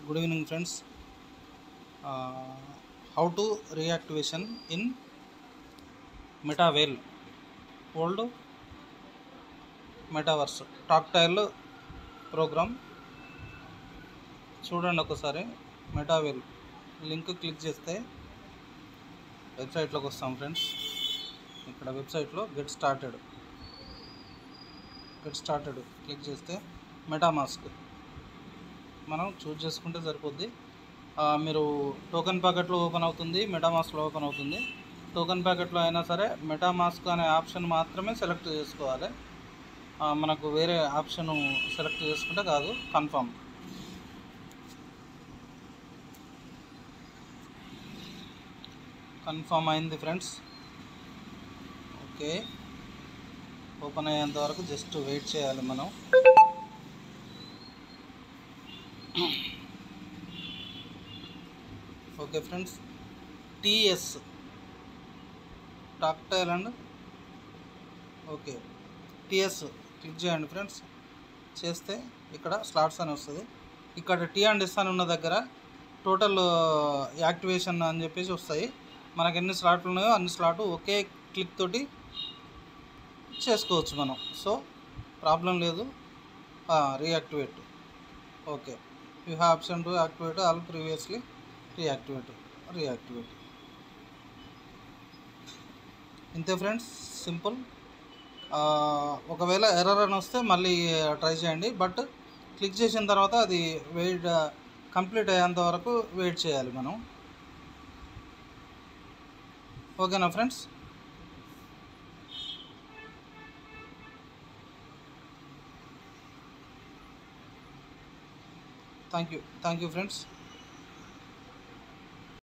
Good evening, friends. Uh, how to reactivation in Metavale, old Metaverse Tactile program. చూడండి ఒకసారి మెటావేల్ link click చేస్తే వెబ్సైట్లోకి వస్తాం ఫ్రెండ్స్. ఇక్కడ వెబ్సైట్లో గెట్ స్టార్టెడ్ క్లిక్ చేస్తే మెటామాస్క్ మనం చూజ్ చేసుకుంటే సరిపోద్ది. మీరు టోకెన్ ప్యాకెట్లో ఓపెన్ అవుతుంది, మెటామాస్క్లో ఓపెన్ అవుతుంది. టోకెన్ ప్యాకెట్లో అయినా సరే మెటామాస్క్ అనే ఆప్షన్ మాత్రమే సెలెక్ట్ చేసుకోవాలి. మనకు వేరే ఆప్షన్ సెలెక్ట్ చేసుకుంటే కాదు. కన్ఫర్మ్ అయింది ఫ్రెండ్స్. ఓకే, ఓపెన్ అయ్యేంత వరకు జస్ట్ వెయిట్ చేయాలి మనం. Okay friends, TS tactile and okay TS click చేయండి ఫ్రెండ్స్. చేస్తే ఇక్కడ స్లాట్స్ అని వస్తుంది. ఇక్కడ టీ అండ్ ఎస్ అని ఉన్న దగ్గర టోటల్ యాక్టివేషన్ అని చెప్పేసి వస్తాయి. మనకు ఎన్ని స్లాట్లు ఉన్నాయో అన్ని స్లాట్ ఒకే క్లిక్ తోటి చేసుకోవచ్చు మనం. సో ప్రాబ్లం లేదు. Reactivate. Okay, you have option to activate all previously reactivate. ఇంతే ఫ్రెండ్స్, సింపుల్. ఒకవేళ ఎర్రర్ అని వస్తే మళ్ళీ ట్రై చేయండి. బట్ క్లిక్ చేసిన తర్వాత అది కంప్లీట్ అయ్యేంత వరకు వెయిట్ చేయాలి మనం. ఓకేనా ఫ్రెండ్స్? Thank you friends.